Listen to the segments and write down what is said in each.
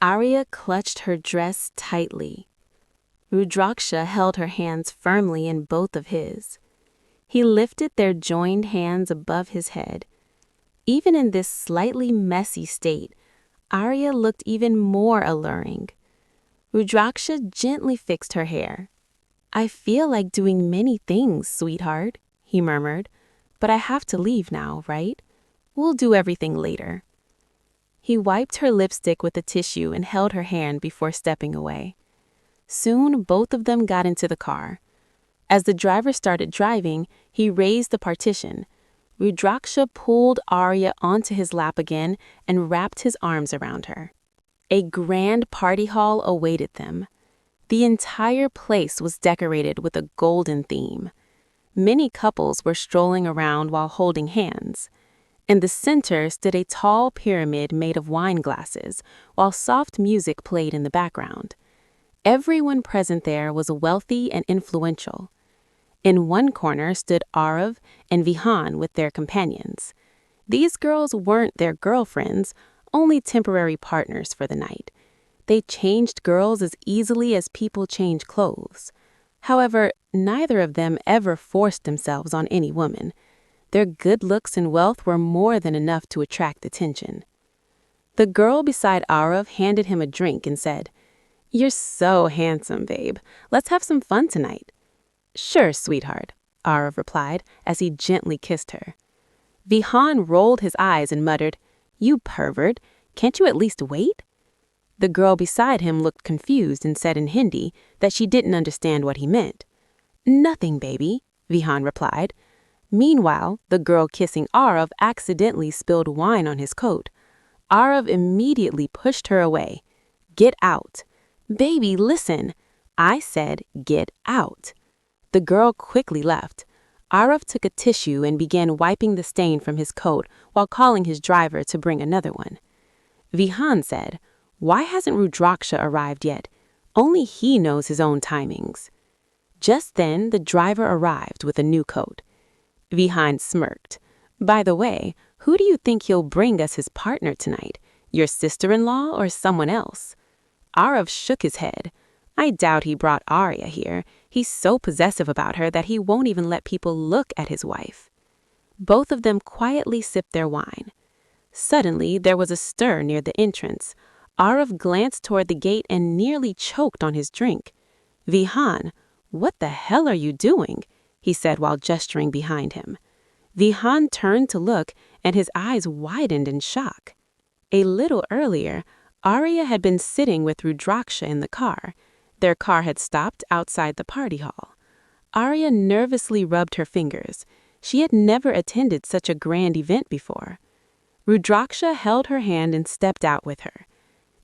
Arya clutched her dress tightly. Rudraksha held her hands firmly in both of his. He lifted their joined hands above his head. Even in this slightly messy state, Arya looked even more alluring. Rudraksha gently fixed her hair. "I feel like doing many things, sweetheart," he murmured, "but I have to leave now, right? We'll do everything later." He wiped her lipstick with a tissue and held her hand before stepping away. Soon, both of them got into the car. As the driver started driving, he raised the partition. Rudraksha pulled Arya onto his lap again and wrapped his arms around her. A grand party hall awaited them. The entire place was decorated with a golden theme. Many couples were strolling around while holding hands. In the center stood a tall pyramid made of wine glasses, while soft music played in the background. Everyone present there was wealthy and influential. In one corner stood Arav and Vihan with their companions. These girls weren't their girlfriends, only temporary partners for the night. They changed girls as easily as people change clothes. However, neither of them ever forced themselves on any woman. Their good looks and wealth were more than enough to attract attention. The girl beside Arav handed him a drink and said, "You're so handsome, babe. Let's have some fun tonight." "Sure, sweetheart," Arav replied as he gently kissed her. Vihan rolled his eyes and muttered, "You pervert, can't you at least wait?" The girl beside him looked confused and said in Hindi that she didn't understand what he meant. "Nothing, baby," Vihan replied. Meanwhile, the girl kissing Arav accidentally spilled wine on his coat. Arav immediately pushed her away. "Get out." "Baby, listen." "I said get out." The girl quickly left. Arav took a tissue and began wiping the stain from his coat while calling his driver to bring another one. Vihan said, "Why hasn't Rudraksha arrived yet? Only he knows his own timings." Just then, the driver arrived with a new coat. Vihan smirked. "By the way, who do you think he'll bring us his partner tonight? Your sister-in-law or someone else?" Arav shook his head. "I doubt he brought Arya here. He's so possessive about her that he won't even let people look at his wife." Both of them quietly sipped their wine. Suddenly, there was a stir near the entrance. Arav glanced toward the gate and nearly choked on his drink. "Vihan, what the hell are you doing?" he said while gesturing behind him. Vihan turned to look, and his eyes widened in shock. A little earlier, Arya had been sitting with Rudraksha in the car. Their car had stopped outside the party hall. Arya nervously rubbed her fingers. She had never attended such a grand event before. Rudraksha held her hand and stepped out with her.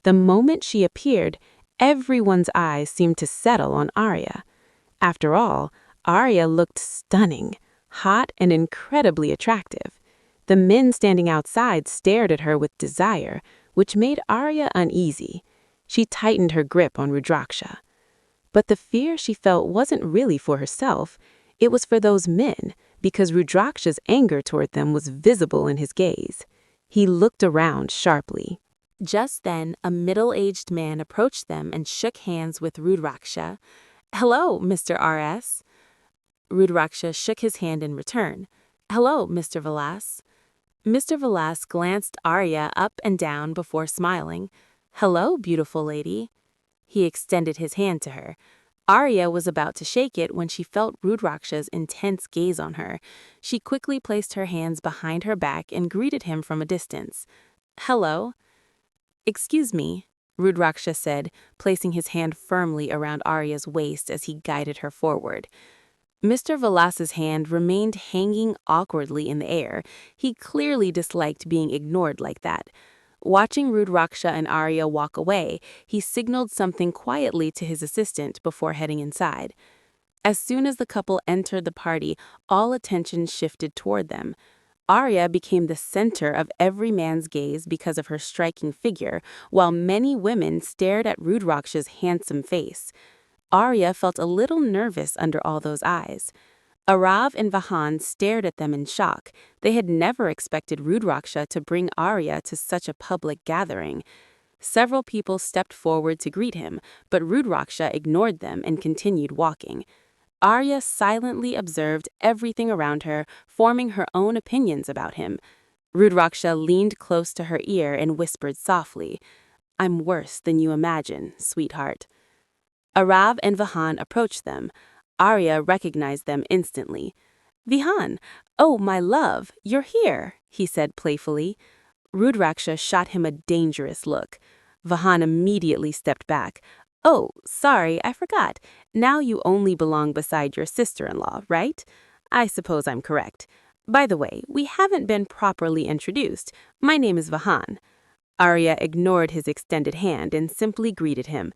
The moment she appeared, everyone's eyes seemed to settle on Arya. After all, Arya looked stunning, hot and incredibly attractive. The men standing outside stared at her with desire, which made Arya uneasy. She tightened her grip on Rudraksha. But the fear she felt wasn't really for herself. It was for those men, because Rudraksha's anger toward them was visible in his gaze. He looked around sharply. Just then, a middle-aged man approached them and shook hands with Rudraksha. "Hello, Mr. R.S." Rudraksha shook his hand in return. "Hello, Mr. Vilas." Mr. Vilas glanced Arya up and down before smiling. "Hello, beautiful lady." He extended his hand to her. Arya was about to shake it when she felt Rudraksha's intense gaze on her. She quickly placed her hands behind her back and greeted him from a distance. "Hello." "Excuse me," Rudraksha said, placing his hand firmly around Arya's waist as he guided her forward. Mr. Vilas's hand remained hanging awkwardly in the air. He clearly disliked being ignored like that. Watching Rudraksha and Arya walk away, he signaled something quietly to his assistant before heading inside. As soon as the couple entered the party, all attention shifted toward them. Arya became the center of every man's gaze because of her striking figure, while many women stared at Rudraksha's handsome face. Arya felt a little nervous under all those eyes. Arav and Vahan stared at them in shock. They had never expected Rudraksha to bring Arya to such a public gathering. Several people stepped forward to greet him, but Rudraksha ignored them and continued walking. Arya silently observed everything around her, forming her own opinions about him. Rudraksha leaned close to her ear and whispered softly, "I'm worse than you imagine, sweetheart." Arav and Vahan approached them. Arya recognized them instantly. "Vihan, oh, my love, you're here," he said playfully. Rudraksha shot him a dangerous look. Vahan immediately stepped back. "Oh, sorry, I forgot. Now you only belong beside your sister-in-law, right? I suppose I'm correct. By the way, we haven't been properly introduced. My name is Vahan." Arya ignored his extended hand and simply greeted him.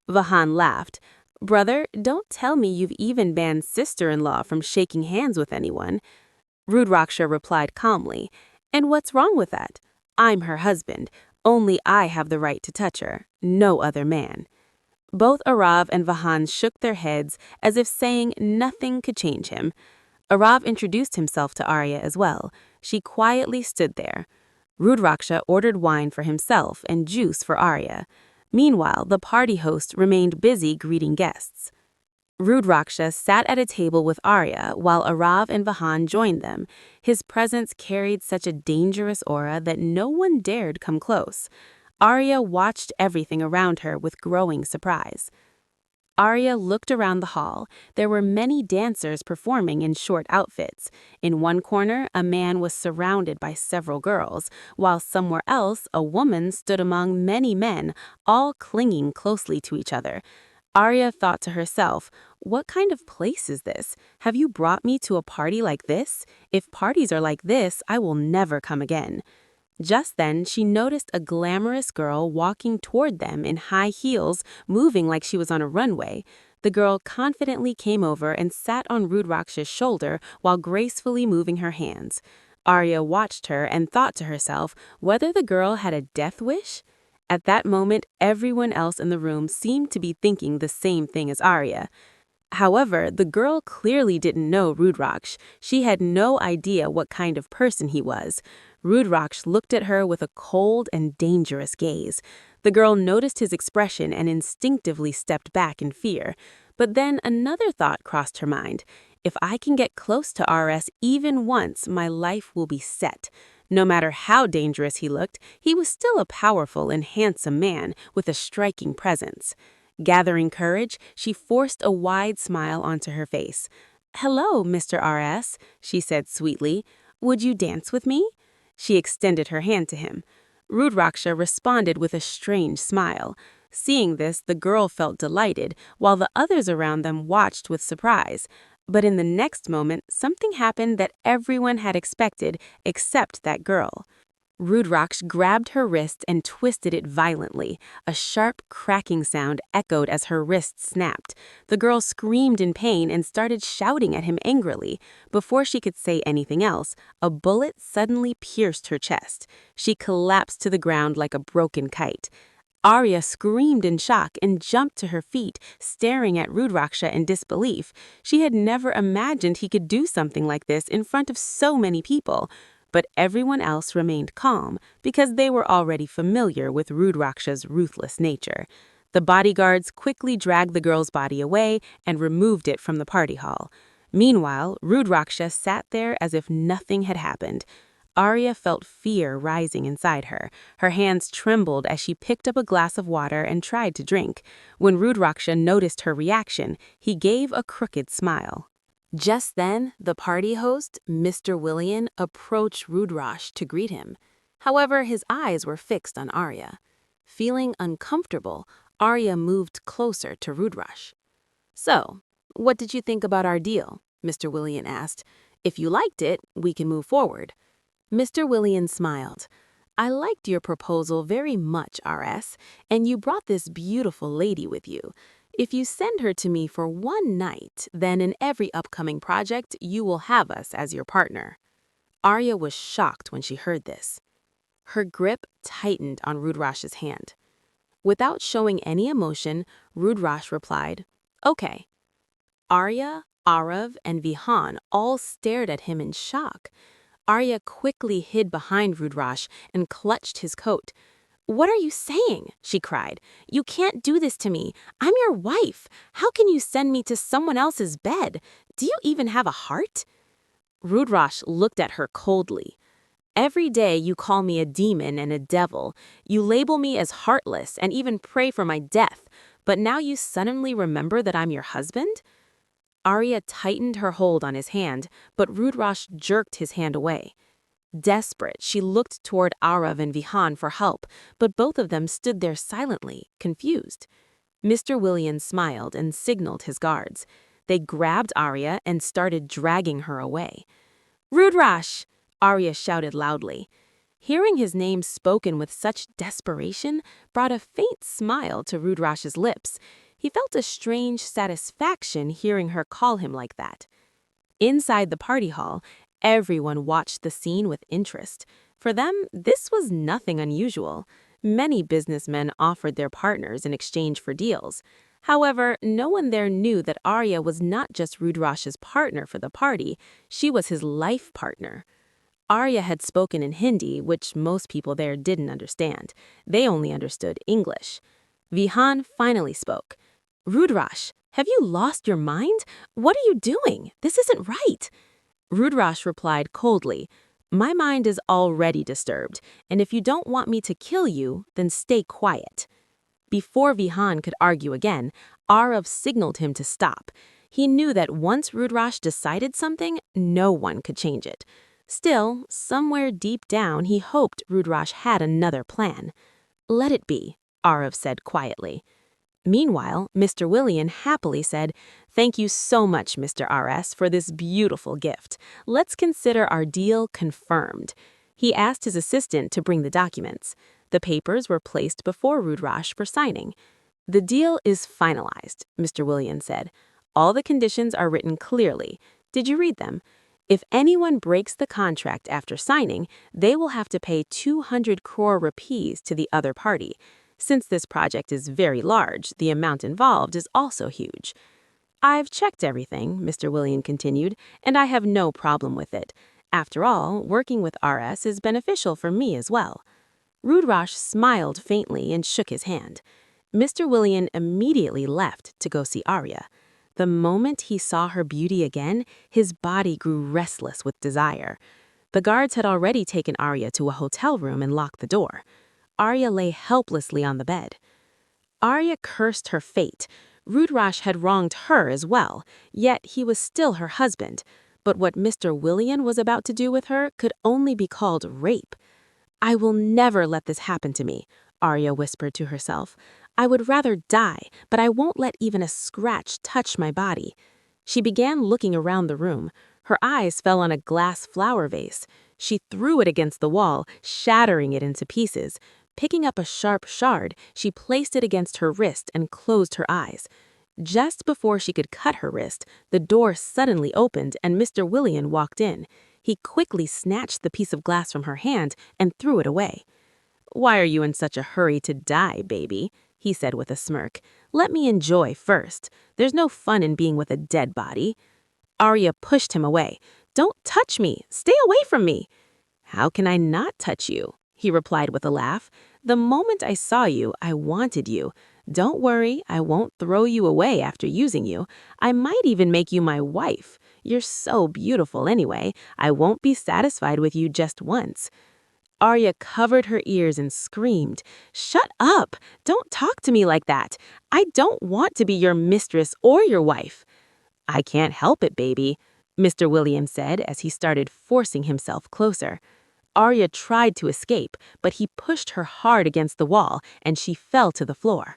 Vahan laughed. "Brother, don't tell me you've even banned sister-in-law from shaking hands with anyone." Rudraksha replied calmly, "And what's wrong with that? I'm her husband. Only I have the right to touch her, no other man." Both Arav and Vahan shook their heads as if saying nothing could change him. Arav introduced himself to Arya as well. She quietly stood there. Rudraksha ordered wine for himself and juice for Arya. Meanwhile, the party host remained busy greeting guests. Rudraksha sat at a table with Arya while Arav and Vahan joined them. His presence carried such a dangerous aura that no one dared come close. Arya watched everything around her with growing surprise. Arya looked around the hall. There were many dancers performing in short outfits. In one corner, a man was surrounded by several girls, while somewhere else, a woman stood among many men, all clinging closely to each other. Arya thought to herself, "What kind of place is this? Have you brought me to a party like this? If parties are like this, I will never come again." Just then, she noticed a glamorous girl walking toward them in high heels, moving like she was on a runway. The girl confidently came over and sat on Rudraksha's shoulder while gracefully moving her hands. Arya watched her and thought to herself whether the girl had a death wish. At that moment, everyone else in the room seemed to be thinking the same thing as Arya. However, the girl clearly didn't know Rudraksh. She had no idea what kind of person he was. Rudraksh looked at her with a cold and dangerous gaze. The girl noticed his expression and instinctively stepped back in fear. But then another thought crossed her mind. If I can get close to RS even once, my life will be set. No matter how dangerous he looked, he was still a powerful and handsome man with a striking presence. Gathering courage, she forced a wide smile onto her face. "Hello, Mr. RS," she said sweetly. "Would you dance with me?" She extended her hand to him. Rudraksha responded with a strange smile. Seeing this, the girl felt delighted, while the others around them watched with surprise. But in the next moment, something happened that everyone had expected except that girl. Rudraksh grabbed her wrist and twisted it violently. A sharp, cracking sound echoed as her wrist snapped. The girl screamed in pain and started shouting at him angrily. Before she could say anything else, a bullet suddenly pierced her chest. She collapsed to the ground like a broken kite. Arya screamed in shock and jumped to her feet, staring at Rudraksha in disbelief. She had never imagined he could do something like this in front of so many people. But everyone else remained calm because they were already familiar with Rudraksha's ruthless nature. The bodyguards quickly dragged the girl's body away and removed it from the party hall. Meanwhile, Rudraksha sat there as if nothing had happened. Arya felt fear rising inside her. Her hands trembled as she picked up a glass of water and tried to drink. When Rudraksha noticed her reaction, he gave a crooked smile. Just then, the party host, Mr. Willian, approached Rudraksha to greet him. However, his eyes were fixed on Arya. Feeling uncomfortable, Arya moved closer to Rudraksha. "So, what did you think about our deal?" Mr. Willian asked. "If you liked it, we can move forward." Mr. Willian smiled. "I liked your proposal very much, RS, and you brought this beautiful lady with you. If you send her to me for one night, then in every upcoming project, you will have us as your partner." Arya was shocked when she heard this. Her grip tightened on Rudraksh's hand. Without showing any emotion, Rudraksh replied, "Okay." Arya, Arav, and Vihan all stared at him in shock. Arya quickly hid behind Rudraksha and clutched his coat. "What are you saying?" she cried. "You can't do this to me. I'm your wife. How can you send me to someone else's bed? Do you even have a heart?" Rudrash looked at her coldly. "Every day you call me a demon and a devil. You label me as heartless and even pray for my death. But now you suddenly remember that I'm your husband?" Arya tightened her hold on his hand, but Rudrash jerked his hand away. Desperate, she looked toward Arav and Vihan for help, but both of them stood there silently, confused. Mr. William smiled and signaled his guards. They grabbed Arya and started dragging her away. "Rudrash!" Arya shouted loudly. Hearing his name spoken with such desperation brought a faint smile to Rudrash's lips. He felt a strange satisfaction hearing her call him like that. Inside the party hall, everyone watched the scene with interest. For them, this was nothing unusual. Many businessmen offered their partners in exchange for deals. However, no one there knew that Arya was not just Rudrash's partner for the party, she was his life partner. Arya had spoken in Hindi, which most people there didn't understand. They only understood English. Vihan finally spoke. "Rudrash, have you lost your mind? What are you doing? This isn't right." Rudrash replied coldly, "My mind is already disturbed, and if you don't want me to kill you, then stay quiet." Before Vihan could argue again, Arav signaled him to stop. He knew that once Rudrash decided something, no one could change it. Still, somewhere deep down, he hoped Rudrash had another plan. "Let it be," Arav said quietly. Meanwhile, Mr. William happily said, "Thank you so much, Mr. RS, for this beautiful gift. Let's consider our deal confirmed." He asked his assistant to bring the documents. The papers were placed before Rudrash for signing. "The deal is finalized," Mr. William said. "All the conditions are written clearly. Did you read them? If anyone breaks the contract after signing, they will have to pay 200 crore rupees to the other party. Since this project is very large, the amount involved is also huge." "I've checked everything," Mr. William continued, "and I have no problem with it. After all, working with RS is beneficial for me as well." Rudrash smiled faintly and shook his hand. Mr. William immediately left to go see Arya. The moment he saw her beauty again, his body grew restless with desire. The guards had already taken Arya to a hotel room and locked the door. Arya lay helplessly on the bed. Arya cursed her fate. Rudrash had wronged her as well, yet he was still her husband. But what Mr. William was about to do with her could only be called rape. "I will never let this happen to me," Arya whispered to herself. "I would rather die, but I won't let even a scratch touch my body." She began looking around the room. Her eyes fell on a glass flower vase. She threw it against the wall, shattering it into pieces. Picking up a sharp shard, she placed it against her wrist and closed her eyes. Just before she could cut her wrist, the door suddenly opened and Mr. William walked in. He quickly snatched the piece of glass from her hand and threw it away. "Why are you in such a hurry to die, baby?" he said with a smirk. "Let me enjoy first. There's no fun in being with a dead body." Arya pushed him away. "Don't touch me! Stay away from me!" "How can I not touch you?" he replied with a laugh. "The moment I saw you, I wanted you. Don't worry, I won't throw you away after using you. I might even make you my wife. You're so beautiful anyway. I won't be satisfied with you just once." Arya covered her ears and screamed, "Shut up! Don't talk to me like that. I don't want to be your mistress or your wife." "I can't help it, baby," Mr. William said as he started forcing himself closer. Arya tried to escape, but he pushed her hard against the wall and she fell to the floor.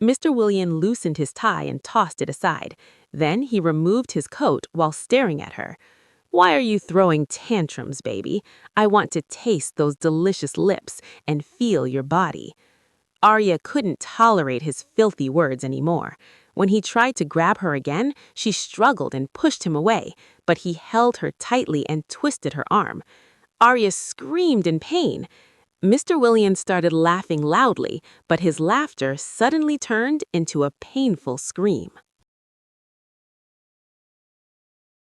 Mr. William loosened his tie and tossed it aside. Then he removed his coat while staring at her. "Why are you throwing tantrums, baby? I want to taste those delicious lips and feel your body." Arya couldn't tolerate his filthy words anymore. When he tried to grab her again, she struggled and pushed him away, but he held her tightly and twisted her arm. Arya screamed in pain. Mr. Williams started laughing loudly, but his laughter suddenly turned into a painful scream.